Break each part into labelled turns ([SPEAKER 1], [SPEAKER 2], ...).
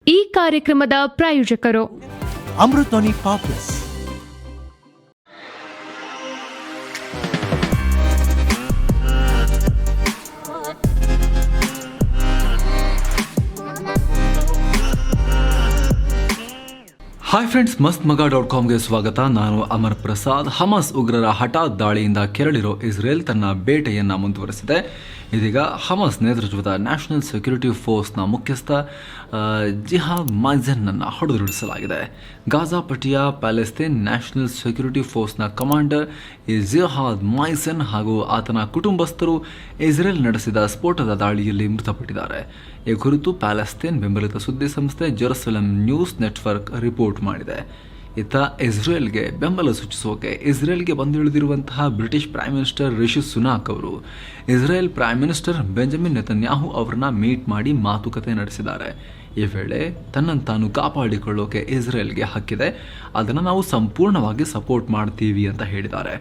[SPEAKER 1] ಈ ಕಾರ್ಯಕ್ರಮದ ಪ್ರಾಯೋಜಕರು
[SPEAKER 2] ಅಮೃತವಾಣಿ ಪಾಪ್ಲಸ್.
[SPEAKER 3] ಹಾಯ್ ಫ್ರೆಂಡ್ಸ್, ಮಸ್ತ್ ಮಗ .comಗೆ ಸ್ವಾಗತ. ನಾನು ಅಮರ್ ಪ್ರಸಾದ್. ಹಮಾಸ್ ಉಗ್ರರ ಹಠಾತ್ ದಾಳಿಯಿಂದ ಕೆರಳಿರೋ ಇಸ್ರೇಲ್ ತನ್ನ ಬೇಟೆಯನ್ನು ಮುಂದುವರೆಸಿದೆ. ಇದೀಗ ಹಮಾಸ್ ನೇತೃತ್ವದ ನ್ಯಾಷನಲ್ ಸೆಕ್ಯೂರಿಟಿ ಫೋರ್ಸ್ನ ಮುಖ್ಯಸ್ಥ ಜಿಹಾದ್ ಮೈಜೆನ್ನನ್ನು ಹೊಡೆದುರುಳಿಸಲಾಗಿದೆ. ಗಾಜಾ ಪಟ್ಟಿಯ ಪ್ಯಾಲೆಸ್ತೇನ್ ನ್ಯಾಷನಲ್ ಸೆಕ್ಯೂರಿಟಿ ಫೋರ್ಸ್ನ ಕಮಾಂಡರ್ ಜಿಹಾದ್ ಮೈಜೆನ್ ಹಾಗೂ ಆತನ ಕುಟುಂಬಸ್ಥರು ಇಸ್ರೇಲ್ ನಡೆಸಿದ ಸ್ಫೋಟದ ದಾಳಿಯಲ್ಲಿ ಮೃತಪಟ್ಟಿದ್ದಾರೆ. ಈ ಕುರಿತು ಪ್ಯಾಲೆಸ್ತೇನ್ ಬೆಂಬಲಿತ ಸುದ್ದಿ ಸಂಸ್ಥೆ ಜೆರುಸಲೆಂ ನ್ಯೂಸ್ ನೆಟ್ವರ್ಕ್ ರಿಪೋರ್ಟ್ ಮಾಡಿದೆ. ಇತ್ತ ಇಸ್ರೇಲ್ಗೆ ಬೆಂಬಲ ಸೂಚಿಸೋಕೆ ಇಸ್ರೇಲ್ಗೆ ಬಂದಿಳಿದಿರುವಂತಹ British prime minister Rishi Sunak ಅವರು Israel prime minister Benjamin Netanyahu ಅವರನ್ನ ಮೀಟ್ ಮಾಡಿ ಮಾತುಕತೆ ನಡೆಸಿದ್ದಾರೆ. ಈ ವೇಳೆ ತನ್ನನ್ನು ತಾನು ಕಾಪಾಡಿಕೊಳ್ಳೋಕೆ ಇಸ್ರೇಲ್ಗೆ ಹಕ್ಕಿದೆ, ಅದನ್ನು ನಾವು ಸಂಪೂರ್ಣವಾಗಿ ಸಪೋರ್ಟ್ ಮಾಡ್ತೀವಿ ಅಂತ ಹೇಳಿದ್ದಾರೆ.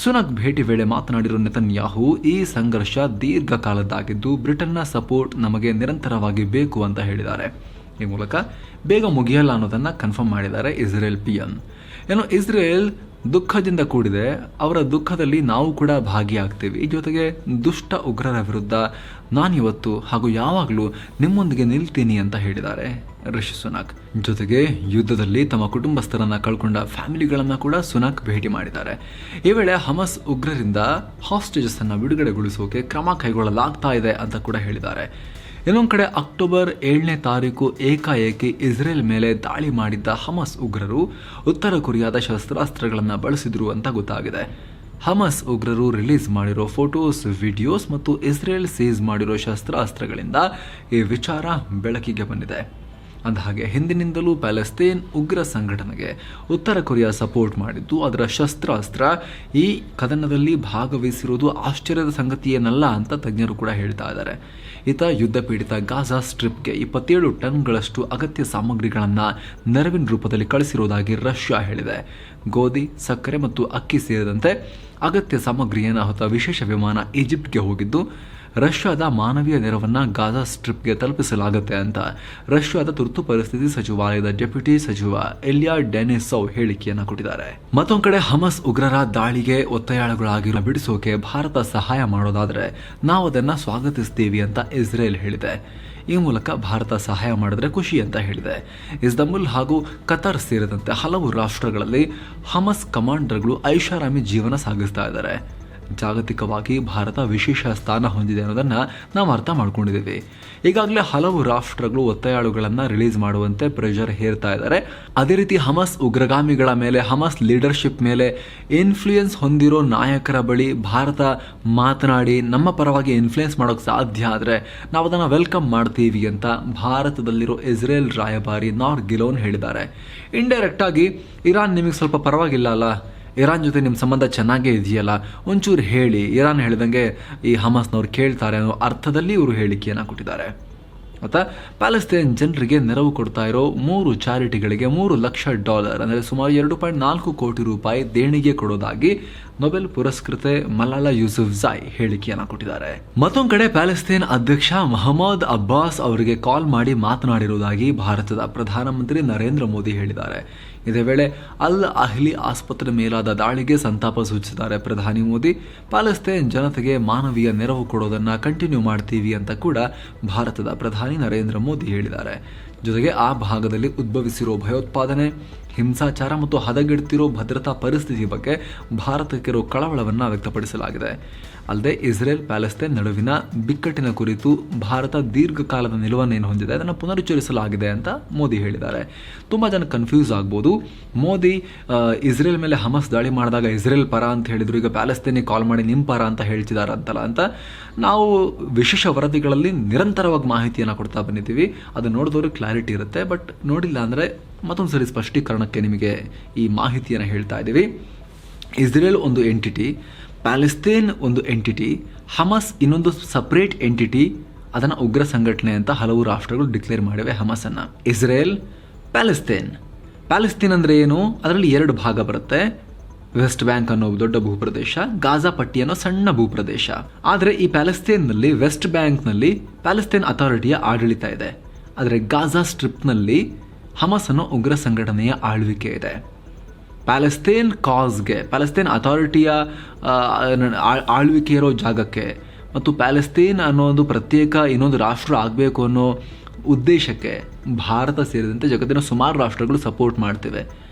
[SPEAKER 3] ಸುನಾಕ್ ಭೇಟಿ ವೇಳೆ ಮಾತನಾಡಿರೋ ನೆತನ್ಯಾಹು ಈ ಸಂಘರ್ಷ ದೀರ್ಘಕಾಲದ್ದಾಗಿದ್ದು ಬ್ರಿಟನ್ನ ಸಪೋರ್ಟ್ ನಮಗೆ ನಿರಂತರವಾಗಿ ಬೇಕು ಅಂತ ಹೇಳಿದ್ದಾರೆ. ಈ ಮೂಲಕ ಬೇಗ ಮುಗಿಯಲ್ಲ ಅನ್ನೋದನ್ನು ಕನ್ಫರ್ಮ್ ಮಾಡಿದ್ದಾರೆ ಇಸ್ರೇಲ್ PM. ಏನು, ಇಸ್ರೇಲ್ ದುಃಖದಿಂದ ಕೂಡಿದೆ, ಅವರ ದುಃಖದಲ್ಲಿ ನಾವು ಕೂಡ ಭಾಗಿಯಾಗ್ತೀವಿ. ಜೊತೆಗೆ ದುಷ್ಟ ಉಗ್ರರ ವಿರುದ್ಧ ನಾನಿವತ್ತು ಹಾಗೂ ಯಾವಾಗಲೂ ನಿಮ್ಮೊಂದಿಗೆ ನಿಲ್ತೀನಿ ಅಂತ ಹೇಳಿದ್ದಾರೆ ರಿಷಿ ಸುನಾಕ್. ಜೊತೆಗೆ ಯುದ್ಧದಲ್ಲಿ ತಮ್ಮ ಕುಟುಂಬಸ್ಥರನ್ನ ಕಳ್ಕೊಂಡ ಫ್ಯಾಮಿಲಿಗಳನ್ನು ಕೂಡ ಸುನಾಕ್ ಭೇಟಿ ಮಾಡಿದ್ದಾರೆ. ಈ ವೇಳೆ ಹಮಾಸ್ ಉಗ್ರರಿಂದ ಹಾಸ್ಟೇಜಸ್ ಅನ್ನು ಬಿಡುಗಡೆಗೊಳಿಸೋಕೆ ಕ್ರಮ ಕೈಗೊಳ್ಳಲಾಗ್ತಾ ಇದೆ ಅಂತ ಕೂಡ ಹೇಳಿದ್ದಾರೆ. ಇನ್ನೊಂದು ಕಡೆ ಅಕ್ಟೋಬರ್ 7ನೇ ತಾರೀಕು ಏಕಾಏಕಿ ಇಸ್ರೇಲ್ ಮೇಲೆ ದಾಳಿ ಮಾಡಿದ್ದ ಹಮಾಸ್ ಉಗ್ರರು ಉತ್ತರ ಕೊರಿಯಾದ ಶಸ್ತ್ರಾಸ್ತ್ರಗಳನ್ನು ಬಳಸಿದ್ರು ಅಂತ ಗೊತ್ತಾಗಿದೆ. ಹಮಾಸ್ ಉಗ್ರರು ರಿಲೀಸ್ ಮಾಡಿರೋ ಫೋಟೋಸ್, ವಿಡಿಯೋಸ್ ಮತ್ತು ಇಸ್ರೇಲ್ ಸೀಸ್ ಮಾಡಿರೋ ಶಸ್ತ್ರಾಸ್ತ್ರಗಳಿಂದ ಈ ವಿಚಾರ ಬೆಳಕಿಗೆ ಬಂದಿದೆ. ಅಂದಹಾಗೆ ಹಿಂದಿನಿಂದಲೂ ಪ್ಯಾಲೆಸ್ತೇನ್ ಉಗ್ರ ಸಂಘಟನೆಗೆ ಉತ್ತರ ಕೊರಿಯಾ ಸಪೋರ್ಟ್ ಮಾಡಿದ್ದು ಅದರ ಶಸ್ತ್ರಾಸ್ತ್ರ ಈ ಕದನದಲ್ಲಿ ಭಾಗವಹಿಸಿರುವುದು ಆಶ್ಚರ್ಯದ ಸಂಗತಿಯೇನಲ್ಲ ಅಂತ ತಜ್ಞರು ಕೂಡ ಹೇಳ್ತಾ ಇದ್ದಾರೆ. ಈತ ಯುದ್ಧ ಪೀಡಿತ ಗಾಜಾ ಸ್ಟ್ರಿಪ್ಗೆ 27 ಟನ್ಗಳಷ್ಟು ಅಗತ್ಯ ಸಾಮಗ್ರಿಗಳನ್ನು ನೆರವಿನ ರೂಪದಲ್ಲಿ ಕಳಿಸಿರುವುದಾಗಿ ರಷ್ಯಾ ಹೇಳಿದೆ. ಗೋಧಿ, ಸಕ್ಕರೆ ಮತ್ತು ಅಕ್ಕಿ ಸೇರಿದಂತೆ ಅಗತ್ಯ ಸಾಮಗ್ರಿಯನ್ನು ಹೊತ್ತ ವಿಶೇಷ ವಿಮಾನ ಈಜಿಪ್ಟ್ಗೆ ಹೋಗಿದ್ದು ರಷ್ಯಾದ ಮಾನವೀಯ ನೆರವನ್ನು ಗಾಜಾ ಸ್ಟ್ರಿಪ್ಗೆ ತಲುಪಿಸಲಾಗುತ್ತೆ ಅಂತ ರಷ್ಯಾದ ತುರ್ತು ಪರಿಸ್ಥಿತಿ ಸಚಿವಾಲಯದ ಡೆಪ್ಯೂಟಿ ಸಚಿವ ಎಲಿಯಾ ಡೆನಿಸೋವ್ ಹೇಳಿಕೆಯನ್ನು ಕೊಟ್ಟಿದ್ದಾರೆ. ಮತ್ತೊಂದು ಕಡೆ ಹಮಾಸ್ ಉಗ್ರರ ದಾಳಿಗೆ ಒತ್ತಾಯಗಳಾಗಿರೋ ಬಿಡಿಸೋಕೆ ಭಾರತ ಸಹಾಯ ಮಾಡೋದಾದ್ರೆ ನಾವು ಅದನ್ನು ಸ್ವಾಗತಿಸ್ತೀವಿ ಅಂತ ಇಸ್ರೇಲ್ ಹೇಳಿದೆ. ಈ ಮೂಲಕ ಭಾರತ ಸಹಾಯ ಮಾಡಿದ್ರೆ ಖುಷಿ ಅಂತ ಹೇಳಿದೆ. ಇಸ್ತಾಂಬುಲ್ ಹಾಗೂ ಕತಾರ್ ಸೇರಿದಂತೆ ಹಲವು ರಾಷ್ಟ್ರಗಳಲ್ಲಿ ಹಮಾಸ್ ಕಮಾಂಡರ್ಗಳು ಐಷಾರಾಮಿ ಜೀವನ ಸಾಗಿಸ್ತಾ ಇದ್ದಾರೆ. ಜಾಗತಿಕವಾಗಿ ಭಾರತ ವಿಶೇಷ ಸ್ಥಾನ ಹೊಂದಿದೆ ಅನ್ನೋದನ್ನು ನಾವು ಅರ್ಥ ಮಾಡ್ಕೊಂಡಿದ್ದೀವಿ. ಈಗಾಗಲೇ ಹಲವು ರಾಷ್ಟ್ರಗಳು ಒತ್ತಾಯಗಳನ್ನು ರಿಲೀಸ್ ಮಾಡುವಂತೆ ಪ್ರೆಷರ್ ಹೇರ್ತಾ ಇದ್ದಾರೆ. ಅದೇ ರೀತಿ ಹಮಾಸ್ ಉಗ್ರಗಾಮಿಗಳ ಮೇಲೆ, ಹಮಾಸ್ ಲೀಡರ್ಶಿಪ್ ಮೇಲೆ ಇನ್ಫ್ಲೂಯೆನ್ಸ್ ಹೊಂದಿರೋ ನಾಯಕರ ಬಳಿ ಭಾರತ ಮಾತನಾಡಿ ನಮ್ಮ ಪರವಾಗಿ ಇನ್ಫ್ಲೂಯೆನ್ಸ್ ಮಾಡೋಕ್ಕೆ ಸಾಧ್ಯ ಆದರೆ ನಾವು ಅದನ್ನು ವೆಲ್ಕಮ್ ಮಾಡ್ತೀವಿ ಅಂತ ಭಾರತದಲ್ಲಿರೋ ಇಸ್ರೇಲ್ ರಾಯಭಾರಿ ನಾರ್ ಗಿಲೋನ್ ಹೇಳಿದ್ದಾರೆ. ಇಂಡೈರೆಕ್ಟ್ ಆಗಿ ಇರಾನ್ ನಿಮಗೆ ಸ್ವಲ್ಪ ಪರವಾಗಿಲ್ಲ ಅಲ್ಲ, ಇರಾನ್ ಜೊತೆ ನಿಮ್ಮ ಸಂಬಂಧ ಚೆನ್ನಾಗೇ ಇದೆಯಲ್ಲ, ಒಂಚೂರು ಹೇಳಿ, ಇರಾನ್ ಹೇಳಿದಂಗೆ ಈ ಹಮಾಸ್ನವ್ರು ಕೇಳ್ತಾರೆ ಅನ್ನೋ ಅರ್ಥದಲ್ಲಿ ಇವರು ಹೇಳಿಕೆಯನ್ನು ಕೊಟ್ಟಿದ್ದಾರೆ. ಮತ್ತು ಪ್ಯಾಲೆಸ್ತೇನ್ ಜನರಿಗೆ ನೆರವು ಕೊಡ್ತಾ ಇರೋ 3 ಚಾರಿಟಿಗಳಿಗೆ $3 ಲಕ್ಷ ಅಂದರೆ ಸುಮಾರು 2.4 ಕೋಟಿ ರೂಪಾಯಿ ದೇಣಿಗೆ ಕೊಡೋದಾಗಿ ನೊಬೆಲ್ ಪುರಸ್ಕೃತೆ ಮಲಾಲಾ ಯೂಸುಫ್ಜಾಯ್ ಹೇಳಿಕೆಯನ್ನು ಕೊಟ್ಟಿದ್ದಾರೆ. ಮತ್ತೊಂದು ಕಡೆ ಪ್ಯಾಲೆಸ್ತೇನ್ ಅಧ್ಯಕ್ಷ ಮಹಮ್ಮದ್ ಅಬ್ಬಾಸ್ ಅವರಿಗೆ ಕಾಲ್ ಮಾಡಿ ಮಾತನಾಡಿರುವುದಾಗಿ ಭಾರತದ ಪ್ರಧಾನಮಂತ್ರಿ ನರೇಂದ್ರ ಮೋದಿ ಹೇಳಿದ್ದಾರೆ. ಇದೇ ವೇಳೆ ಅಲ್ ಅಹ್ಲಿ ಆಸ್ಪತ್ರೆ ಮೇಲಾದ ದಾಳಿಗೆ ಸಂತಾಪ ಸೂಚಿಸಿದ್ದಾರೆ ಪ್ರಧಾನಿ ಮೋದಿ. ಪ್ಯಾಲೆಸ್ತೇನ್ ಜನತೆಗೆ ಮಾನವೀಯ ನೆರವು ಕೊಡೋದನ್ನು ಕಂಟಿನ್ಯೂ ಮಾಡ್ತೀವಿ ಅಂತ ಕೂಡ ಭಾರತದ ಪ್ರಧಾನಿ ನರೇಂದ್ರ ಮೋದಿ ಹೇಳಿದ್ದಾರೆ. ಜೊತೆಗೆ ಆ ಭಾಗದಲ್ಲಿ ಉದ್ಭವಿಸಿರೋ ಭಯೋತ್ಪಾದನೆ, ಹಿಂಸಾಚಾರ ಮತ್ತು ಹದಗೆಡುತ್ತಿರೋ ಭದ್ರತಾ ಪರಿಸ್ಥಿತಿ ಬಗ್ಗೆ ಭಾರತಕ್ಕಿರೋ ಕಳವಳವನ್ನು ವ್ಯಕ್ತಪಡಿಸಲಾಗಿದೆ. ಅಲ್ಲದೆ ಇಸ್ರೇಲ್ ಪ್ಯಾಲೆಸ್ತೇನ್ ನಡುವಿನ ಬಿಕ್ಕಟ್ಟಿನ ಕುರಿತು ಭಾರತ ದೀರ್ಘಕಾಲದ ನಿಲುವನ್ನೇನು ಹೊಂದಿದೆ ಅದನ್ನು ಪುನರುಚ್ಚರಿಸಲಾಗಿದೆ ಅಂತ ಮೋದಿ ಹೇಳಿದ್ದಾರೆ. ತುಂಬ ಜನ ಕನ್ಫ್ಯೂಸ್ ಆಗ್ಬೋದು, ಮೋದಿ ಇಸ್ರೇಲ್ ಮೇಲೆ ಹಮಾಸ್ ದಾಳಿ ಮಾಡಿದಾಗ ಇಸ್ರೇಲ್ ಪರ ಅಂತ ಹೇಳಿದ್ರು, ಈಗ ಪ್ಯಾಲೆಸ್ತೇನಿಗೆ ಕಾಲ್ ಮಾಡಿ ನಿಮ್ಮ ಪರ ಅಂತ ಹೇಳ್ತಿದ್ದಾರೆ ಅಂತಲ್ಲ ಅಂತ. ನಾವು ವಿಶೇಷ ವರದಿಗಳಲ್ಲಿ ನಿರಂತರವಾಗಿ ಮಾಹಿತಿಯನ್ನು ಕೊಡ್ತಾ ಬಂದಿದ್ದೀವಿ, ಅದು ನೋಡಿದವ್ರಿಗೆ ಕ್ಲಾರಿಟಿ ಇರುತ್ತೆ. ಬಟ್ ನೋಡಿಲ್ಲ ಅಂದರೆ ಮತ್ತೊಂದು ಸರಿ ಸ್ಪಷ್ಟೀಕರಣಕ್ಕೆ ನಿಮಗೆ ಈ ಮಾಹಿತಿಯನ್ನು ಹೇಳ್ತಾ ಇದ್ದೀವಿ. ಇಸ್ರೇಲ್ ಒಂದು ಎಂಟಿಟಿ, ಪ್ಯಾಲೆಸ್ತೇನ್ ಒಂದು ಎಂಟಿಟಿ, ಹಮಾಸ್ ಇನ್ನೊಂದು ಸಪ್ರೇಟ್ ಎಂಟಿಟಿ, ಅದನ್ನು ಉಗ್ರ ಸಂಘಟನೆ ಅಂತ ಹಲವು ರಾಷ್ಟ್ರಗಳು ಡಿಕ್ಲೇರ್ ಮಾಡಿವೆ ಹಮಾಸನ್ನು. ಇಸ್ರೇಲ್, ಪ್ಯಾಲೆಸ್ತೇನ್ ಅಂದರೆ ಏನು? ಅದರಲ್ಲಿ 2 ಭಾಗ ಬರುತ್ತೆ. ವೆಸ್ಟ್ ಬ್ಯಾಂಕ್ ಅನ್ನೋ ದೊಡ್ಡ ಭೂಪ್ರದೇಶ, ಗಾಜಾ ಪಟ್ಟಿ ಅನ್ನೋ ಸಣ್ಣ ಭೂಪ್ರದೇಶ. ಆದರೆ ಈ ಪ್ಯಾಲೆಸ್ತೇನ್ನಲ್ಲಿ, ವೆಸ್ಟ್ ಬ್ಯಾಂಕ್ನಲ್ಲಿ ಪ್ಯಾಲೆಸ್ತೇನ್ ಅಥಾರಿಟಿಯ ಆಡಳಿತ ಇದೆ. ಆದರೆ ಗಾಜಾ ಸ್ಟ್ರಿಪ್ನಲ್ಲಿ ಹಮಾಸ್ ಅನ್ನೋ ಉಗ್ರ ಸಂಘಟನೆಯ ಆಳ್ವಿಕೆ ಇದೆ. ಪ್ಯಾಲೆಸ್ತೇನ್ ಕಾಸ್ಗೆ, ಪ್ಯಾಲೆಸ್ತೇನ್ ಅಥಾರಿಟಿಯ ಆಳ್ವಿಕೆ ಇರೋ ಜಾಗಕ್ಕೆ ಮತ್ತು ಪ್ಯಾಲೆಸ್ತೇನ್ ಅನ್ನೋ ಒಂದು ಪ್ರತ್ಯೇಕ ಇನ್ನೊಂದು ರಾಷ್ಟ್ರ ಆಗಬೇಕು ಅನ್ನೋ ಉದ್ದೇಶಕ್ಕೆ ಭಾರತ ಸೇರಿದಂತೆ ಜಗತ್ತಿನ ಸುಮಾರು ರಾಷ್ಟ್ರಗಳು ಸಪೋರ್ಟ್ ಮಾಡ್ತಿವೆ.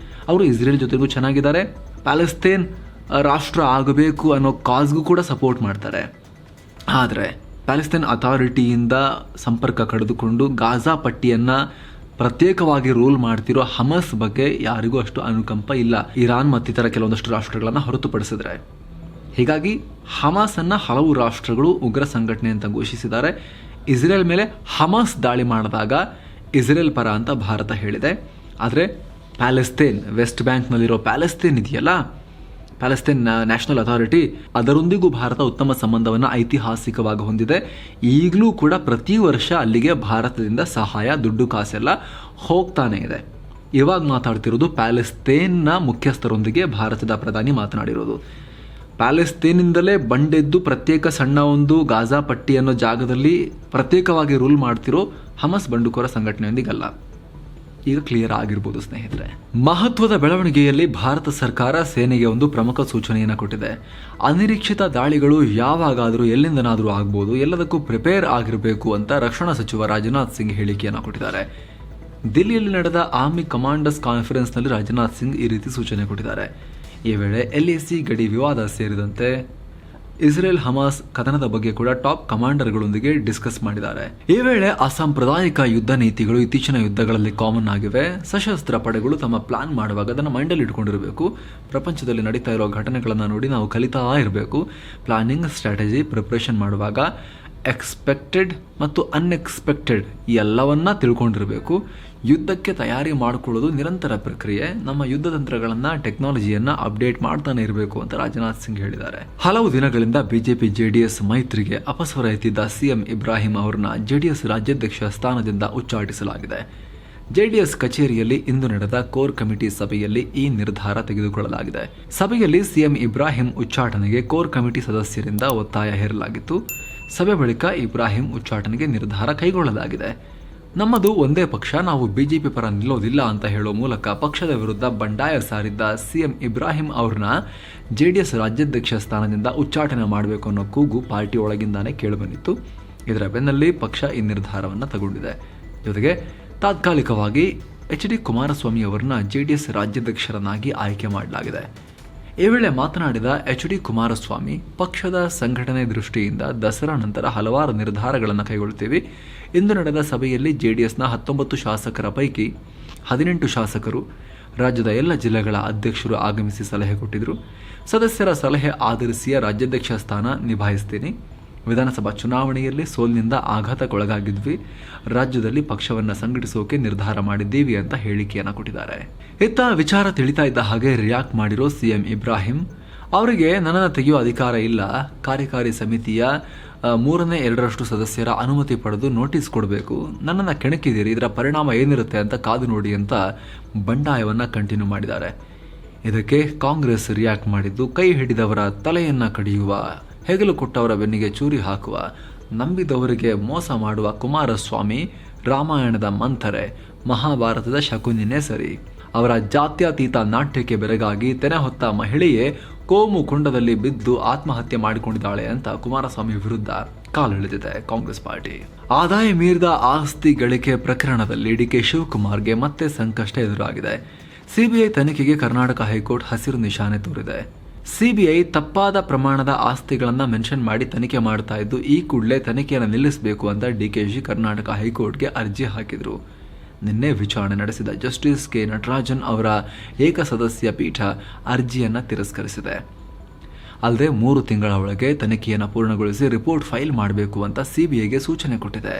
[SPEAKER 3] ಅವರು ಇಸ್ರೇಲ್ ಜೊತೆಗೂ ಚೆನ್ನಾಗಿದ್ದಾರೆ, ಪ್ಯಾಲೆಸ್ತೇನ್ ರಾಷ್ಟ್ರ ಆಗಬೇಕು ಅನ್ನೋ ಕಾಸ್ಗೂ ಕೂಡ ಸಪೋರ್ಟ್ ಮಾಡ್ತಾರೆ. ಆದರೆ ಪ್ಯಾಲೆಸ್ತೇನ್ ಅಥಾರಿಟಿಯಿಂದ ಸಂಪರ್ಕ ಕಡಿದುಕೊಂಡು ಗಾಜಾ ಪಟ್ಟಿಯನ್ನು ಪ್ರತ್ಯೇಕವಾಗಿ ರೂಲ್ ಮಾಡ್ತಿರೋ ಹಮಾಸ್ ಬಗ್ಗೆ ಯಾರಿಗೂ ಅಷ್ಟು ಅನುಕಂಪ ಇಲ್ಲ, ಇರಾನ್ ಮತ್ತಿತರ ಕೆಲವೊಂದಷ್ಟು ರಾಷ್ಟ್ರಗಳನ್ನು ಹೊರತುಪಡಿಸಿದ್ರೆ. ಹೀಗಾಗಿ ಹಮಾಸನ್ನು ಹಲವು ರಾಷ್ಟ್ರಗಳು ಉಗ್ರ ಸಂಘಟನೆ ಅಂತ ಘೋಷಿಸಿದ್ದಾರೆ. ಇಸ್ರೇಲ್ ಮೇಲೆ ಹಮಾಸ್ ದಾಳಿ ಮಾಡಿದಾಗ ಇಸ್ರೇಲ್ ಪರ ಅಂತ ಭಾರತ ಹೇಳಿದೆ. ಆದರೆ ಪ್ಯಾಲೆಸ್ತೇನ್, ವೆಸ್ಟ್ ಬ್ಯಾಂಕ್ನಲ್ಲಿರೋ ಪ್ಯಾಲೆಸ್ತೇನ್ ಇದೆಯಲ್ಲ, ಪ್ಯಾಲೆಸ್ತೇನ್ ನ್ಯಾಷನಲ್ ಅಥಾರಿಟಿ, ಅದರೊಂದಿಗೂ ಭಾರತ ಉತ್ತಮ ಸಂಬಂಧವನ್ನು ಐತಿಹಾಸಿಕವಾಗಿ ಹೊಂದಿದೆ. ಈಗಲೂ ಕೂಡ ಪ್ರತಿ ವರ್ಷ ಅಲ್ಲಿಗೆ ಭಾರತದಿಂದ ಸಹಾಯ, ದುಡ್ಡು ಕಾಸೆಲ್ಲ ಹೋಗ್ತಾನೆ ಇದೆ. ಇವಾಗ ಮಾತಾಡ್ತಿರೋದು ಪ್ಯಾಲೆಸ್ತೇನ್ನ ಮುಖ್ಯಸ್ಥರೊಂದಿಗೆ ಭಾರತದ ಪ್ರಧಾನಿ ಮಾತನಾಡಿರೋದು. ಪ್ಯಾಲೆಸ್ತೇನಿಂದಲೇ ಬಂಡೆದ್ದು ಪ್ರತ್ಯೇಕ ಸಣ್ಣ ಒಂದು ಗಾಜಾ ಪಟ್ಟಿ ಅನ್ನೋ ಜಾಗದಲ್ಲಿ ಪ್ರತ್ಯೇಕವಾಗಿ ರೂಲ್ ಮಾಡ್ತಿರೋ ಹಮಾಸ್ ಬಂಡುಕೋರ ಸಂಘಟನೆಯೊಂದಿಗಲ್ಲ. ಈಗ ಕ್ಲಿಯರ್ ಆಗಿರ್ಬೋದು ಸ್ನೇಹಿತರೆ. ಮಹತ್ವದ ಬೆಳವಣಿಗೆಯಲ್ಲಿ ಭಾರತ ಸರ್ಕಾರ ಸೇನೆಗೆ ಒಂದು ಪ್ರಮುಖ ಸೂಚನೆಯನ್ನು ಕೊಟ್ಟಿದೆ. ಅನಿರೀಕ್ಷಿತ ದಾಳಿಗಳು ಯಾವಾಗಾದರೂ ಎಲ್ಲಿಂದನಾದರೂ ಆಗ್ಬೋದು, ಎಲ್ಲದಕ್ಕೂ ಪ್ರಿಪೇರ್ ಆಗಿರಬೇಕು ಅಂತ ರಕ್ಷಣಾ ಸಚಿವ ರಾಜನಾಥ್ ಸಿಂಗ್ ಹೇಳಿಕೆಯನ್ನು ಕೊಟ್ಟಿದ್ದಾರೆ. ದಿಲ್ಲಿಯಲ್ಲಿ ನಡೆದ ಆರ್ಮಿ ಕಮಾಂಡರ್ಸ್ ಕಾನ್ಫರೆನ್ಸ್ನಲ್ಲಿ ರಾಜನಾಥ್ ಸಿಂಗ್ ಈ ರೀತಿ ಸೂಚನೆ ಕೊಟ್ಟಿದ್ದಾರೆ. ಈ ವೇಳೆ LAC ಗಡಿ ವಿವಾದ ಸೇರಿದಂತೆ ಇಸ್ರೇಲ್ ಹಮಾಸ್ ಕದನದ ಬಗ್ಗೆ ಕೂಡ ಟಾಪ್ ಕಮಾಂಡರ್ಗಳೊಂದಿಗೆ ಡಿಸ್ಕಸ್ ಮಾಡಿದ್ದಾರೆ. ಈ ವೇಳೆ ಅಸಾಂಪ್ರದಾಯಿಕ ಯುದ್ಧ ನೀತಿಗಳು ಇತ್ತೀಚಿನ ಯುದ್ಧಗಳಲ್ಲಿ ಕಾಮನ್ ಆಗಿವೆ. ಸಶಸ್ತ್ರ ಪಡೆಗಳು ತಮ್ಮ ಪ್ಲಾನ್ ಮಾಡುವಾಗ ಅದನ್ನು ಮೈಂಡಲ್ಲಿ ಇಟ್ಕೊಂಡಿರಬೇಕು. ಪ್ರಪಂಚದಲ್ಲಿ ನಡೀತಾ ಇರೋ ಘಟನೆಗಳನ್ನು ನೋಡಿ ನಾವು ಕಲಿತಾ ಇರಬೇಕು. ಪ್ಲಾನಿಂಗ್, ಸ್ಟ್ರಾಟಜಿ, ಪ್ರಿಪ್ರೇಷನ್ ಮಾಡುವಾಗ ಎಕ್ಸ್ಪೆಕ್ಟೆಡ್ ಮತ್ತು ಅನ್ಎಕ್ಸ್ಪೆಕ್ಟೆಡ್ ಎಲ್ಲವನ್ನ ತಿಳ್ಕೊಂಡಿರಬೇಕು. ಯುದ್ಧಕ್ಕೆ ತಯಾರಿ ಮಾಡಿಕೊಳ್ಳೋದು ನಿರಂತರ ಪ್ರಕ್ರಿಯೆ. ನಮ್ಮ ಯುದ್ಧ ತಂತ್ರಗಳನ್ನು, ಟೆಕ್ನಾಲಜಿಯನ್ನು ಅಪ್ಡೇಟ್ ಮಾಡ್ತಾನೆ ಇರಬೇಕು ಅಂತ ರಾಜನಾಥ್ ಸಿಂಗ್ ಹೇಳಿದ್ದಾರೆ. ಹಲವು ದಿನಗಳಿಂದ ಬಿಜೆಪಿ JDS ಮೈತ್ರಿಗೆ ಅಪಸ್ವರ ಎತ್ತಿದ್ದ CM ಇಬ್ರಾಹಿಂ ಅವರನ್ನ JDS ರಾಜ್ಯಾಧ್ಯಕ್ಷ ಸ್ಥಾನದಿಂದ ಉಚ್ಚಾಟಿಸಲಾಗಿದೆ. JDS ಕಚೇರಿಯಲ್ಲಿ ಇಂದು ನಡೆದ ಕೋರ್ ಕಮಿಟಿ ಸಭೆಯಲ್ಲಿ ಈ ನಿರ್ಧಾರ ತೆಗೆದುಕೊಳ್ಳಲಾಗಿದೆ. ಸಭೆಯಲ್ಲಿ CM ಇಬ್ರಾಹಿಂ ಉಚ್ಚಾಟನೆಗೆ ಕೋರ್ ಕಮಿಟಿ ಸದಸ್ಯರಿಂದ ಒತ್ತಾಯ ಹೇರಲಾಗಿತ್ತು. ಸಭೆ ಬಳಿಕ ಇಬ್ರಾಹಿಂ ಉಚ್ಚಾಟನೆಗೆ ನಿರ್ಧಾರ ಕೈಗೊಳ್ಳಲಾಗಿದೆ. ನಮ್ಮದು ಒಂದೇ ಪಕ್ಷ, ನಾವು ಬಿಜೆಪಿ ಪರ ನಿಲ್ಲೋದಿಲ್ಲ ಅಂತ ಹೇಳೋ ಮೂಲಕ ಪಕ್ಷದ ವಿರುದ್ಧ ಬಂಡಾಯ ಸಾರಿದ್ದ CM ಇಬ್ರಾಹಿಂ ಅವ್ರನ್ನ JDS ರಾಜ್ಯಾಧ್ಯಕ್ಷ ಸ್ಥಾನದಿಂದ ಉಚ್ಚಾಟನೆ ಮಾಡಬೇಕು ಅನ್ನೋ ಕೂಗು ಪಾರ್ಟಿ ಒಳಗಿಂದಾನೇ ಕೇಳಿಬಂದಿತ್ತು. ಇದರ ಬೆನ್ನಲ್ಲಿ ಪಕ್ಷ ಈ ನಿರ್ಧಾರವನ್ನು ತಗೊಂಡಿದೆ. ಜೊತೆಗೆ ತಾತ್ಕಾಲಿಕವಾಗಿ HD ಕುಮಾರಸ್ವಾಮಿ ಅವರನ್ನ JDS ರಾಜ್ಯಾಧ್ಯಕ್ಷರನ್ನಾಗಿ ಆಯ್ಕೆ ಮಾಡಲಾಗಿದೆ. ಈ ವೇಳೆ ಮಾತನಾಡಿದ HD ಕುಮಾರಸ್ವಾಮಿ, ಪಕ್ಷದ ಸಂಘಟನೆ ದೃಷ್ಟಿಯಿಂದ ದಸರಾ ನಂತರ ಹಲವಾರು ನಿರ್ಧಾರಗಳನ್ನು ಕೈಗೊಳ್ಳುತ್ತೀವಿ. ಇಂದು ನಡೆದ ಸಭೆಯಲ್ಲಿ JDSನ 19 ಶಾಸಕರ ಪೈಕಿ 18 ಶಾಸಕರು, ರಾಜ್ಯದ ಎಲ್ಲ ಜಿಲ್ಲೆಗಳ ಅಧ್ಯಕ್ಷರು ಆಗಮಿಸಿ ಸಲಹೆ ಕೊಟ್ಟಿದ್ದರು. ಸದಸ್ಯರ ಸಲಹೆ ಆಧರಿಸಿಯ ರಾಜ್ಯಾಧ್ಯಕ್ಷ ಸ್ಥಾನ ನಿಭಾಯಿಸ್ತೀನಿ. ವಿಧಾನಸಭಾ ಚುನಾವಣೆಯಲ್ಲಿ ಸೋಲಿನಿಂದ ಆಘಾತಕ್ಕೊಳಗಾಗಿದ್ವಿ. ರಾಜ್ಯದಲ್ಲಿ ಪಕ್ಷವನ್ನು ಸಂಘಟಿಸೋಕೆ ನಿರ್ಧಾರ ಮಾಡಿದ್ದೀವಿ ಅಂತ ಹೇಳಿಕೆಯನ್ನು ಕೊಟ್ಟಿದ್ದಾರೆ. ಇತ್ತ ವಿಚಾರ ತಿಳಿತಾ ಇದ್ದ ಹಾಗೆ ರಿಯಾಕ್ಟ್ ಮಾಡಿರೋ CM ಇಬ್ರಾಹಿಂ ಅವರಿಗೆ ನನ್ನನ್ನು ತೆಗೆಯುವ ಅಧಿಕಾರ ಇಲ್ಲ. ಕಾರ್ಯಕಾರಿ ಸಮಿತಿಯ 3/2 ಸದಸ್ಯರ ಅನುಮತಿ ಪಡೆದು ನೋಟಿಸ್ ಕೊಡಬೇಕು. ನನ್ನನ್ನು ಕೆಣಕಿದ್ದೀರಿ, ಇದರ ಪರಿಣಾಮ ಏನಿರುತ್ತೆ ಅಂತ ಕಾದು ನೋಡಿ ಅಂತ ಬಂಡಾಯವನ್ನು ಕಂಟಿನ್ಯೂ ಮಾಡಿದ್ದಾರೆ. ಇದಕ್ಕೆ ಕಾಂಗ್ರೆಸ್ ರಿಯಾಕ್ಟ್ ಮಾಡಿದ್ದು, ಕೈ ಹಿಡಿದವರ ತಲೆಯನ್ನು ಕಡಿಯುವ, ಹೆಗಲು ಕೊಟ್ಟವರ ಬೆನ್ನಿಗೆ ಚೂರಿ ಹಾಕುವ, ನಂಬಿದವರಿಗೆ ಮೋಸ ಮಾಡುವ ಕುಮಾರಸ್ವಾಮಿ ರಾಮಾಯಣದ ಮಂಥರೆ, ಮಹಾಭಾರತದ ಶಕುನಿನೇ ಸರಿ. ಅವರ ಜಾತ್ಯತೀತ ನಾಟ್ಯಕ್ಕೆ ಬೆರಗಾಗಿ ತೆನೆ ಹೊತ್ತ ಮಹಿಳೆಯೇ ಕೋಮು ಕುಂಡದಲ್ಲಿ ಬಿದ್ದು ಆತ್ಮಹತ್ಯೆ ಮಾಡಿಕೊಂಡಿದ್ದಾಳೆ ಅಂತ ಕುಮಾರಸ್ವಾಮಿ ವಿರುದ್ಧ ಕಾಲೆಳೆದಿದೆ ಕಾಂಗ್ರೆಸ್ ಪಾರ್ಟಿ. ಆದಾಯ ಮೀರಿದ ಆಸ್ತಿ ಗಳಿಕೆ ಪ್ರಕರಣದಲ್ಲಿ DK ಶಿವಕುಮಾರ್ಗೆ ಮತ್ತೆ ಸಂಕಷ್ಟ ಎದುರಾಗಿದೆ. CBI ತನಿಖೆಗೆ ಕರ್ನಾಟಕ ಹೈಕೋರ್ಟ್ ಹಸಿರು ನಿಶಾನೆ ತೋರಿದೆ. CBI ತಪ್ಪಾದ ಪ್ರಮಾಣದ ಆಸ್ತಿಗಳನ್ನು ಮೆನ್ಷನ್ ಮಾಡಿ ತನಿಖೆ ಮಾಡ್ತಾ ಇದ್ದು, ಈ ಕೂಡಲೇ ತನಿಖೆಯನ್ನು ನಿಲ್ಲಿಸಬೇಕು ಅಂತ DKG ಕರ್ನಾಟಕ ಹೈಕೋರ್ಟ್ಗೆ ಅರ್ಜಿ ಹಾಕಿದ್ರು. ನಿನ್ನೆ ವಿಚಾರಣೆ ನಡೆಸಿದ ಜಸ್ಟಿಸ್ K ನಟರಾಜನ್ ಅವರ ಏಕಸದಸ್ಯ ಪೀಠ ಅರ್ಜಿಯನ್ನು ತಿರಸ್ಕರಿಸಿದೆ. ಅಲ್ಲದೆ 3 ತಿಂಗಳ ಒಳಗೆ ತನಿಖೆಯನ್ನು ಪೂರ್ಣಗೊಳಿಸಿ ರಿಪೋರ್ಟ್ ಫೈಲ್ ಮಾಡಬೇಕು ಅಂತ CBIಗೆ ಸೂಚನೆ ಕೊಟ್ಟಿದೆ.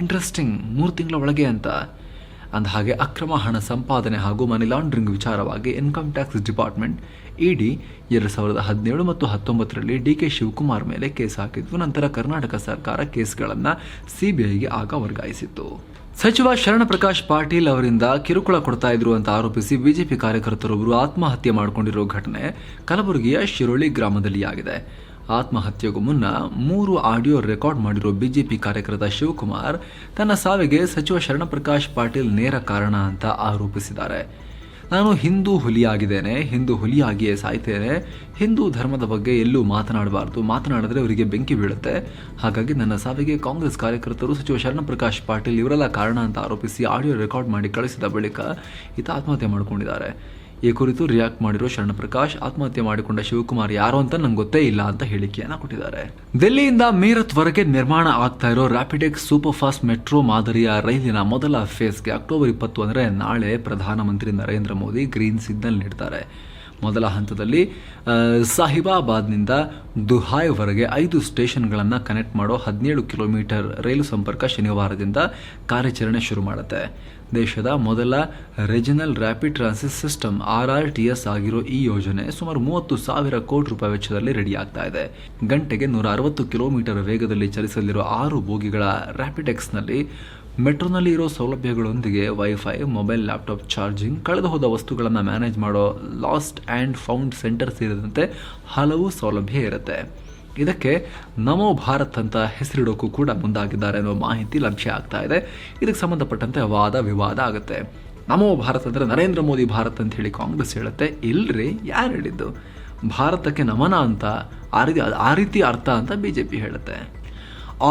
[SPEAKER 3] ಇಂಟ್ರೆಸ್ಟಿಂಗ್, 3 ತಿಂಗಳ ಒಳಗೆ ಅಂತ. ಅಂದಹಾಗೆ ಅಕ್ರಮ ಹಣ ಸಂಪಾದನೆ ಹಾಗೂ ಮನಿ ಲಾಂಡ್ರಿಂಗ್ ವಿಚಾರವಾಗಿ ಇನ್ಕಮ್ ಟ್ಯಾಕ್ಸ್ ಡಿಪಾರ್ಟ್ಮೆಂಟ್ ED 2017 ಮತ್ತು 19ರಲ್ಲಿ DK ಶಿವಕುಮಾರ್ ಮೇಲೆ ಕೇಸ್ ಹಾಕಿದ್ವು. ನಂತರ ಕರ್ನಾಟಕ ಸರ್ಕಾರ ಕೇಸ್ಗಳನ್ನು CBIಗೆ ಆಗ ವರ್ಗಾಯಿಸಿತ್ತು. ಸಚಿವ ಶರಣಪ್ರಕಾಶ್ ಪಾಟೀಲ್ ಅವರಿಂದ ಕಿರುಕುಳ ಕೊಡ್ತಾ ಇದ್ರು ಅಂತ ಆರೋಪಿಸಿ ಬಿಜೆಪಿ ಕಾರ್ಯಕರ್ತರೊಬ್ಬರು ಆತ್ಮಹತ್ಯೆ ಮಾಡಿಕೊಂಡಿರೋ ಘಟನೆ ಕಲಬುರಗಿಯ ಶಿರೋಳಿ ಗ್ರಾಮದಲ್ಲಿ ಆಗಿದೆ. ಆತ್ಮಹತ್ಯೆಗೂ ಮುನ್ನ 3 ಆಡಿಯೋ ರೆಕಾರ್ಡ್ ಮಾಡಿರೋ ಬಿಜೆಪಿ ಕಾರ್ಯಕರ್ತ ಶಿವಕುಮಾರ್ ತನ್ನ ಸಾವಿಗೆ ಸಚಿವ ಶರಣಪ್ರಕಾಶ್ ಪಾಟೀಲ್ ನೇರ ಕಾರಣ ಅಂತ ಆರೋಪಿಸಿದ್ದಾರೆ. ನಾನು ಹಿಂದೂ ಹುಲಿಯಾಗಿದ್ದೇನೆ, ಹಿಂದೂ ಹುಲಿಯಾಗಿಯೇ ಸಾಯ್ತೇನೆ, ಹಿಂದೂ ಧರ್ಮದ ಬಗ್ಗೆ ಎಲ್ಲೂ ಮಾತನಾಡಬಾರ್ದು, ಮಾತನಾಡಿದ್ರೆ ಅವರಿಗೆ ಬೆಂಕಿ ಬೀಳುತ್ತೆ, ಹಾಗಾಗಿ ನನ್ನ ಸಾವಿಗೆ ಕಾಂಗ್ರೆಸ್ ಕಾರ್ಯಕರ್ತರು ಸಚಿವ ಶರಣಪ್ರಕಾಶ್ ಪಾಟೀಲ್ ಇವರೆಲ್ಲ ಕಾರಣ ಅಂತ ಆರೋಪಿಸಿ ಆಡಿಯೋ ರೆಕಾರ್ಡ್ ಮಾಡಿ ಕಳಿಸಿದ ಬಳಿಕ ಈತ ಆತ್ಮಹತ್ಯೆ ಮಾಡಿಕೊಂಡಿದ್ದಾರೆ. ಈ ಕುರಿತು ರಿಯಾಕ್ಟ್ ಮಾಡಿರೋ ಶರಣಪ್ರಕಾಶ್, ಆತ್ಮಹತ್ಯೆ ಮಾಡಿಕೊಂಡ ಶಿವಕುಮಾರ್ ಯಾರು ಅಂತ ನಂಗೆ ಗೊತ್ತೇ ಇಲ್ಲ ಅಂತ ಹೇಳಿಕೆಯನ್ನ ಕೊಟ್ಟಿದ್ದಾರೆ. ದಿಲ್ಲಿಯಿಂದ ಮೀರತ್ ವರೆಗೆ ನಿರ್ಮಾಣ ಆಗ್ತಾ ಇರೋ ರ್ಯಾಪಿಡೆಕ್ಸ್ ಸೂಪರ್ ಫಾಸ್ಟ್ ಮೆಟ್ರೋ ಮಾದರಿಯ ರೈಲಿನ ಮೊದಲ ಫೇಸ್ಗೆ ಅಕ್ಟೋಬರ್ 20 ಅಂದರೆ ನಾಳೆ ಪ್ರಧಾನಮಂತ್ರಿ ನರೇಂದ್ರ ಮೋದಿ ಗ್ರೀನ್ ಸಿಗ್ನಲ್ ನೀಡ್ತಾರೆ. ಮೊದಲ ಹಂತದಲ್ಲಿ ಸಾಹಿಬಾಬಾದ್ನಿಂದ ದುಹಾಯ್ವರೆಗೆ 5 ಸ್ಟೇಷನ್ಗಳನ್ನು ಕನೆಕ್ಟ್ ಮಾಡೋ 17 ಕಿಲೋಮೀಟರ್ ರೈಲು ಸಂಪರ್ಕ ಶನಿವಾರದಿಂದ ಕಾರ್ಯಾಚರಣೆ ಶುರು ಮಾಡುತ್ತೆ. ದೇಶದ ಮೊದಲ regional rapid transit system RRTS ಆಗಿರೋ ಈ ಯೋಜನೆ ಸುಮಾರು 30,000 ಕೋಟಿ ರೂಪಾಯಿ ವೆಚ್ಚದಲ್ಲಿ ರೆಡಿ ಆಗ್ತಾ ಇದೆ. ಗಂಟೆಗೆ 160 ಕಿಲೋಮೀಟರ್ ವೇಗದಲ್ಲಿ ಚಲಿಸಲಿರೋ 6 ಬೋಗಿಗಳ ರ್ಯಾಪಿಡೆಕ್ಸ್ನಲ್ಲಿ ಮೆಟ್ರೋನಲ್ಲಿ ಇರೋ ಸೌಲಭ್ಯಗಳೊಂದಿಗೆ ವೈಫೈ, ಮೊಬೈಲ್, ಲ್ಯಾಪ್ಟಾಪ್ ಚಾರ್ಜಿಂಗ್, ಕಳೆದು ಹೋದ ವಸ್ತುಗಳನ್ನು ಮ್ಯಾನೇಜ್ ಮಾಡೋ ಲಾಸ್ಟ್ ಆ್ಯಂಡ್ ಫೌಂಡ್ ಸೆಂಟರ್ ಸೇರಿದಂತೆ ಹಲವು ಸೌಲಭ್ಯ ಇರುತ್ತೆ. ಇದಕ್ಕೆ ನಮೋ ಭಾರತ್ ಅಂತ ಹೆಸರಿಡೋಕ್ಕೂ ಕೂಡ ಮುಂದಾಗಿದ್ದಾರೆ ಅನ್ನೋ ಮಾಹಿತಿ ಲಭ್ಯ ಆಗ್ತಾ ಇದೆ. ಇದಕ್ಕೆ ಸಂಬಂಧಪಟ್ಟಂತೆ ವಾದ ವಿವಾದ ಆಗುತ್ತೆ. ನಮೋ ಭಾರತ್ ಅಂದರೆ ನರೇಂದ್ರ ಮೋದಿ ಭಾರತ್ ಅಂತ ಹೇಳಿ ಕಾಂಗ್ರೆಸ್ ಹೇಳುತ್ತೆ. ಇಲ್ರಿ, ಯಾರು ಹೇಳಿದ್ದು? ಭಾರತಕ್ಕೆ ನಮನ ಅಂತ ಆ ರೀತಿ ಅರ್ಥ ಅಂತ ಬಿಜೆಪಿ ಹೇಳುತ್ತೆ.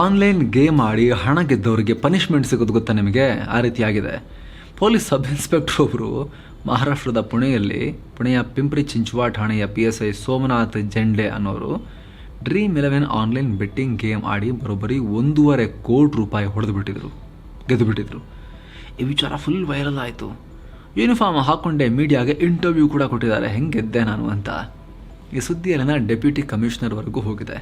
[SPEAKER 3] ಆನ್ಲೈನ್ ಗೇಮ್ ಆಡಿ ಹಣ ಗೆದ್ದವರಿಗೆ ಪನಿಷ್ಮೆಂಟ್ ಸಿಗೋದು ಗೊತ್ತಾ ನಿಮಗೆ? ಆ ರೀತಿಯಾಗಿದೆ. ಪೊಲೀಸ್ ಸಬ್ ಇನ್ಸ್ಪೆಕ್ಟರ್ ಒಬ್ಬರು ಮಹಾರಾಷ್ಟ್ರದ ಪುಣೆಯ ಪಿಂಪ್ರಿ ಚಿಂಚುವಾ ಠಾಣೆಯ PSI ಸೋಮನಾಥ್ ಜೆಂಡೆ ಅನ್ನೋರು Dream11 ಆನ್ಲೈನ್ ಬೆಟ್ಟಿಂಗ್ ಗೇಮ್ ಆಡಿ ಬರೋಬ್ಬರಿ 1.5 ಕೋಟಿ ರೂಪಾಯಿ ಗೆದ್ದುಬಿಟ್ಟಿದ್ರು. ಈ ವಿಚಾರ ಫುಲ್ ವೈರಲ್ ಆಯಿತು. ಯೂನಿಫಾರ್ಮ್ ಹಾಕ್ಕೊಂಡೆ ಮೀಡಿಯಾಗೆ ಇಂಟರ್ವ್ಯೂ ಕೂಡ ಕೊಟ್ಟಿದ್ದಾರೆ, ಹೆಂಗೆ ಗೆದ್ದೆ ನಾನು ಅಂತ. ಈ ಸುದ್ದಿಯಲ್ಲಿನ ಡೆಪ್ಯೂಟಿ ಕಮಿಷನರ್ವರೆಗೂ ಹೋಗಿದೆ.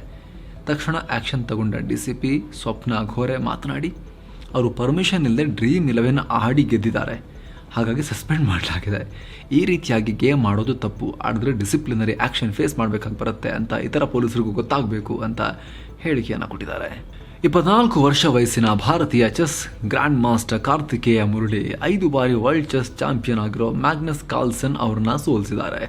[SPEAKER 3] ತಕ್ಷಣ ಆ್ಯಕ್ಷನ್ ತಗೊಂಡ DCP ಸ್ವಪ್ನ ಘೋರೆ ಮಾತನಾಡಿ, ಅವರು ಪರ್ಮಿಷನ್ ಇಲ್ಲದೆ Dream11 ಆಡಿ ಗೆದ್ದಿದ್ದಾರೆ, ಹಾಗಾಗಿ ಸಸ್ಪೆಂಡ್ ಮಾಡಲಾಗಿದೆ. ಈ ರೀತಿಯಾಗಿ ಗೇಮ್ ಮಾಡೋದು ತಪ್ಪು, ಆಡಿದ್ರೆ ಡಿಸಿಪ್ಲಿನರಿ ಆ್ಯಕ್ಷನ್ ಫೇಸ್ ಮಾಡಬೇಕಾಗಿ ಬರುತ್ತೆ ಅಂತ ಇತರ ಪೊಲೀಸರಿಗೂ ಗೊತ್ತಾಗಬೇಕು ಅಂತ ಹೇಳಿಕೆಯನ್ನು ಕೊಟ್ಟಿದ್ದಾರೆ. 24 ವರ್ಷ ವಯಸ್ಸಿನ ಭಾರತೀಯ chess grand master Kartikeya Murali 5 ಬಾರಿ ವರ್ಲ್ಡ್ ಚೆಸ್ ಚಾಂಪಿಯನ್ ಆಗಿರೋ ಮ್ಯಾಗ್ನಸ್ ಕಾರ್ಲ್ಸನ್ ಅವರನ್ನ ಸೋಲಿಸಿದ್ದಾರೆ.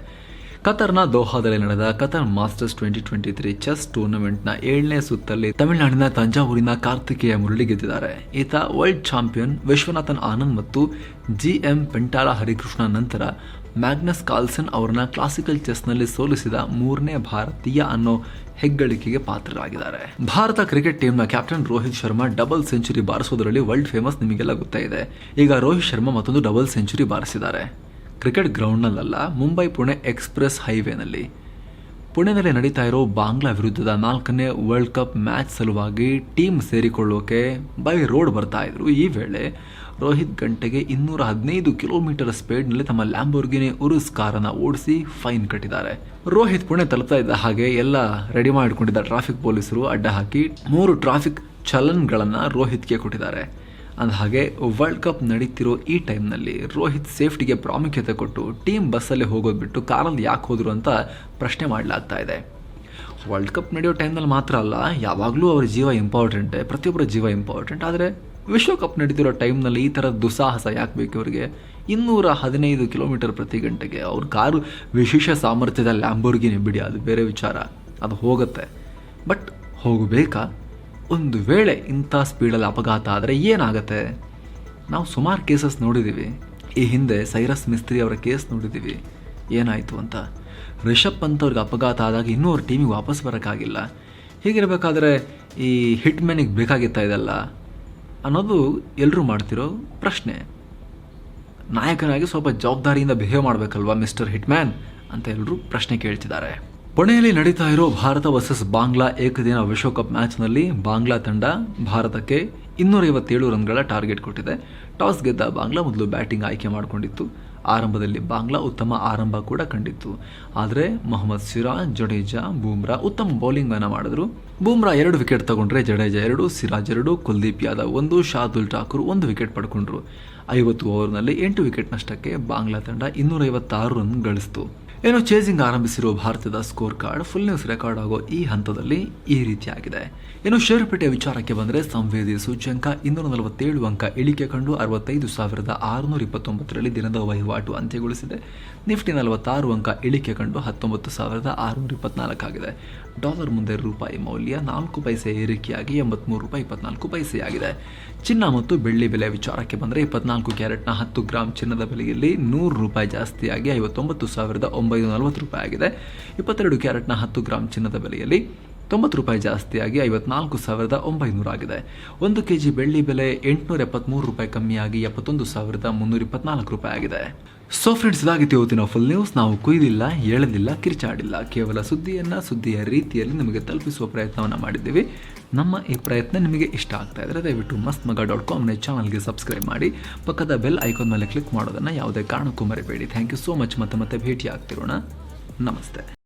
[SPEAKER 3] ಕತರ್ನ ದೋಹಾದಲ್ಲಿ ನಡೆದ ಕತರ್ ಮಾಸ್ಟರ್ಸ್ 2023 ಚೆಸ್ ಟೂರ್ನಮೆಂಟ್ನ 7ನೇ ಸುತ್ತಲ್ಲಿ ತಮಿಳುನಾಡಿನ ತಂಜಾವೂರಿನ ಕಾರ್ತಿಕೇಯ ಮುರಳಿ ಗೆದ್ದಿದ್ದಾರೆ. ಈತ ವರ್ಲ್ಡ್ ಚಾಂಪಿಯನ್ ವಿಶ್ವನಾಥನ್ ಆನಂದ್ ಮತ್ತು GM ಪೆಂಟಾಲ ಹರಿಕೃಷ್ಣ ನಂತರ ಮ್ಯಾಗ್ನಸ್ ಕಾರ್ಲ್ಸನ್ ಅವರನ್ನ ಕ್ಲಾಸಿಕಲ್ ಚೆಸ್ನಲ್ಲಿ ಸೋಲಿಸಿದ 3ನೇ ಭಾರತೀಯ ಅನ್ನೋ ಹೆಗ್ಗಳಿಕೆಗೆ ಪಾತ್ರರಾಗಿದ್ದಾರೆ. ಭಾರತ ಕ್ರಿಕೆಟ್ ಟೀಮ್ನ captain Rohit Sharma double century ಬಾರಿಸೋದ್ರಲ್ಲಿ ವರ್ಲ್ಡ್ ಫೇಮಸ್, ನಿಮಗೆಲ್ಲ ಗೊತ್ತೇ ಇದೆ. ಈಗ ರೋಹಿತ್ ಶರ್ಮಾ ಮತ್ತೊಂದು ಡಬಲ್ ಸೆಂಚುರಿ ಬಾರಿಸಿದ್ದಾರೆ. ಕ್ರಿಕೆಟ್ ಗ್ರೌಂಡ್ನಲ್ಲ, ಮುಂಬೈ ಪುಣೆ ಎಕ್ಸ್ಪ್ರೆಸ್ ಹೈವೇನಲ್ಲಿ. ಪುಣೆನಲ್ಲಿ ನಡೀತಾ ಇರೋ ಬಾಂಗ್ಲಾ ವಿರುದ್ಧದ 4ನೇ ವರ್ಲ್ಡ್ ಕಪ್ ಮ್ಯಾಚ್ ಸಲುವಾಗಿ ಟೀಮ್ ಸೇರಿಕೊಳ್ಳೋಕೆ ಬೈ ರೋಡ್ ಬರ್ತಾ ಇದ್ರು. ಈ ವೇಳೆ ರೋಹಿತ್ ಗಂಟೆಗೆ 215 ಕಿಲೋಮೀಟರ್ ಸ್ಪೀಡ್ನಲ್ಲಿ ತಮ್ಮ ಲ್ಯಾಂಬೋರ್ಗಿನಿ ಉರುಸ್ ಕಾರನ್ನು ಓಡಿಸಿ ಫೈನ್ ಕಟ್ಟಿದ್ದಾರೆ. ರೋಹಿತ್ ಪುಣೆ ತಲುಪ್ತಾ ಇದ್ದ ಹಾಗೆ ಎಲ್ಲ ರೆಡಿ ಮಾಡಿಕೊಂಡಿದ್ದ ಟ್ರಾಫಿಕ್ ಪೊಲೀಸರು ಅಡ್ಡ ಹಾಕಿ 3 ಟ್ರಾಫಿಕ್ ಚಲನ್ಗಳನ್ನು ರೋಹಿತ್ಗೆ ಕೊಟ್ಟಿದ್ದಾರೆ. ಅಂದಹಾಗೆ ವರ್ಲ್ಡ್ ಕಪ್ ನಡೀತಿರೋ ಈ ಟೈಮ್ನಲ್ಲಿ ರೋಹಿತ್ ಸೇಫ್ಟಿಗೆ ಪ್ರಾಮುಖ್ಯತೆ ಕೊಟ್ಟು ಟೀಮ್ ಬಸ್ಸಲ್ಲಿ ಹೋಗೋದು ಬಿಟ್ಟು ಕಾರಲ್ಲಿ ಯಾಕೆ ಹೋದ್ರು ಅಂತ ಪ್ರಶ್ನೆ ಮಾಡಲಾಗ್ತಾ ಇದೆ. ವರ್ಲ್ಡ್ ಕಪ್ ನಡೆಯೋ ಟೈಮ್ನಲ್ಲಿ ಮಾತ್ರ ಅಲ್ಲ, ಯಾವಾಗಲೂ ಅವರ ಜೀವ ಇಂಪಾರ್ಟೆಂಟೇ, ಪ್ರತಿಯೊಬ್ಬರ ಜೀವ ಇಂಪಾರ್ಟೆಂಟ್. ಆದರೆ ವಿಶ್ವಕಪ್ ನಡೀತಿರೋ ಟೈಮ್ನಲ್ಲಿ ಈ ಥರ ದುಸ್ಸಾಹಸ ಯಾಕೆ ಬೇಕು ಇವರಿಗೆ? 215 ಕಿಲೋಮೀಟರ್ ಪ್ರತಿ ಗಂಟೆಗೆ ಅವ್ರ ಕಾರು ವಿಶೇಷ ಸಾಮರ್ಥ್ಯದ ಲ್ಯಾಂಬೋರ್ಗಿನಿ ಬಿಡಿ, ಅದು ಬೇರೆ ವಿಚಾರ, ಅದು ಹೋಗುತ್ತೆ. ಬಟ್ ಹೋಗಬೇಕಾ? ಒಂದು ವೇಳೆ ಇಂಥ ಸ್ಪೀಡಲ್ಲಿ ಅಪಘಾತ ಆದರೆ ಏನಾಗುತ್ತೆ? ನಾವು ಸುಮಾರು ಕೇಸಸ್ ನೋಡಿದ್ದೀವಿ. ಈ ಹಿಂದೆ ಸೈರಸ್ ಮಿಸ್ತ್ರಿ ಅವರ ಕೇಸ್ ನೋಡಿದ್ದೀವಿ, ಏನಾಯಿತು ಅಂತ. ರಿಷಬ್ ಪಂತ್ ಅವ್ರಿಗೆ ಅಪಘಾತ ಆದಾಗ ಇನ್ನೂ ಅವ್ರ ಟೀಮಿಗೆ ವಾಪಸ್ ಬರೋಕ್ಕಾಗಿಲ್ಲ. ಹೀಗಿರಬೇಕಾದ್ರೆ ಈ ಹಿಟ್ ಮ್ಯಾನಿಗೆ ಬೇಕಾಗಿತ್ತಾ ಇದೆಲ್ಲ ಅನ್ನೋದು ಎಲ್ಲರೂ ಮಾಡ್ತಿರೋ ಪ್ರಶ್ನೆ. ನಾಯಕನಾಗಿ ಸ್ವಲ್ಪ ಜವಾಬ್ದಾರಿಯಿಂದ ಬಿಹೇವ್ ಮಾಡಬೇಕಲ್ವಾ ಮಿಸ್ಟರ್ ಹಿಟ್ಮ್ಯಾನ್ ಅಂತ ಎಲ್ಲರೂ ಪ್ರಶ್ನೆ ಕೇಳ್ತಿದ್ದಾರೆ. ಪುಣೆಯಲ್ಲಿ ನಡೀತಾ ಇರೋ ಭಾರತ ವರ್ಸಸ್ ಬಾಂಗ್ಲಾ ಏಕದಿನ ವಿಶ್ವಕಪ್ ಮ್ಯಾಚ್ನಲ್ಲಿ ಬಾಂಗ್ಲಾ ತಂಡ ಭಾರತಕ್ಕೆ 257 ರನ್ಗಳ ಟಾರ್ಗೆಟ್ ಕೊಟ್ಟಿದೆ. ಟಾಸ್ ಗೆದ್ದ ಬಾಂಗ್ಲಾ ಮೊದಲು ಬ್ಯಾಟಿಂಗ್ ಆಯ್ಕೆ ಮಾಡಿಕೊಂಡಿತ್ತು. ಆರಂಭದಲ್ಲಿ ಬಾಂಗ್ಲಾ ಉತ್ತಮ ಆರಂಭ ಕೂಡ ಕಂಡಿತ್ತು. ಆದರೆ ಮೊಹಮ್ಮದ್ ಸಿರಾಜ್, ಜಡೇಜಾ, ಬೂಮ್ರಾ ಉತ್ತಮ ಬೌಲಿಂಗ್ ಅನ್ನು ಮಾಡಿದ್ರು. ಬೂಮ್ರಾ 2 ವಿಕೆಟ್ ತಗೊಂಡ್ರೆ ಜಡೇಜಾ 2, ಸಿರಾಜ್ 2, ಕುಲ್ದೀಪ್ ಯಾದವ್ 1, ಶಾರ್ದುಲ್ ಠಾಕೂರ್ 1 ವಿಕೆಟ್ ಪಡ್ಕೊಂಡ್ರು. 50 ಓವರ್ನಲ್ಲಿ 8 ವಿಕೆಟ್ ನಷ್ಟಕ್ಕೆ ಬಾಂಗ್ಲಾ ತಂಡ 256 ರನ್ ಗಳಿಸಿತು. ಏನೋ ಚೇಸಿಂಗ್ ಆರಂಭಿಸಿರುವ ಭಾರತದ score card full news record ಆಗೋ ಈ ಹಂತದಲ್ಲಿ ಈ ರೀತಿಯಾಗಿದೆ. ಇನ್ನು ಷೇರುಪೇಟೆ ವಿಚಾರಕ್ಕೆ ಬಂದರೆ ಸಂವೇದಿ ಸೂಚ್ಯಂಕ 247 ಅಂಕ ಇಳಿಕೆ ಕಂಡು 65,629ರಲ್ಲಿ ದಿನದ ವಹಿವಾಟು ಅಂತ್ಯಗೊಳಿಸಿದೆ. ನಿಫ್ಟಿ 46 ಅಂಕ ಇಳಿಕೆ ಕಂಡು 19,624 ಆಗಿದೆ. ಡಾಲರ್ ಮುಂದೆ ರೂಪಾಯಿ ಮೌಲ್ಯ 4 ಪೈಸೆ ಏರಿಕೆಯಾಗಿ 83 ರೂಪಾಯಿ 24 ಪೈಸೆಯಾಗಿದೆ. ಚಿನ್ನ ಮತ್ತು ಬೆಳ್ಳಿ ಬೆಲೆ ವಿಚಾರಕ್ಕೆ ಬಂದರೆ 24 ಕ್ಯಾರೆಟ್ನ 10 ಗ್ರಾಂ ಚಿನ್ನದ ಬೆಲೆಯಲ್ಲಿ 100 ರೂಪಾಯಿ ಜಾಸ್ತಿಯಾಗಿ 59,940 ರೂಪಾಯಿ ಆಗಿದೆ. 22 ಕ್ಯಾರೆಟ್ನ 10 ಗ್ರಾಂ ಚಿನ್ನದ ಬೆಲೆಯಲ್ಲಿ 90 ರೂಪಾಯಿ ಜಾಸ್ತಿಯಾಗಿ 54,900 ಆಗಿದೆ. 1 ಕೆಜಿ ಬೆಳ್ಳಿ ಬೆಲೆ 873 ರೂಪಾಯಿ ಕಮ್ಮಿಯಾಗಿ 71,324 ರೂಪಾಯಿ ಆಗಿದೆ. ಸೊ ಫ್ರೆಂಡ್ಸ್, ಇದಾಗಿತ್ತು ಇವತ್ತಿನ ಫುಲ್ ನ್ಯೂಸ್. ನಾವು ಕುಯ್ದಿಲ್ಲ, ಎಳೆದಿಲ್ಲ, ಕಿರ್ಚಾಡಿಲ್ಲ, ಕೇವಲ ಸುದ್ದಿಯ ರೀತಿಯಲ್ಲಿ ನಿಮಗೆ ತಲುಪಿಸುವ ಪ್ರಯತ್ನವನ್ನು ಮಾಡಿದ್ದೀವಿ. ನಮ್ಮ ಈ ಪ್ರಯತ್ನ ನಿಮಗೆ ಇಷ್ಟ ಆಗ್ತಾ ಇದ್ದರೆ ದಯವಿಟ್ಟು mastmaga.com ಚಾನಲ್ಗೆ ಸಬ್ಸ್ಕ್ರೈಬ್ ಮಾಡಿ, ಪಕ್ಕದ ಬೆಲ್ ಐಕಾನ್ ಮೇಲೆ ಕ್ಲಿಕ್ ಮಾಡೋದನ್ನು ಯಾವುದೇ ಕಾರಣಕ್ಕೂ ಮರಿಬೇಡಿ. Thank you so much. ಮತ್ತೆ ಭೇಟಿ ಆಗ್ತಿರೋಣ. ನಮಸ್ತೆ.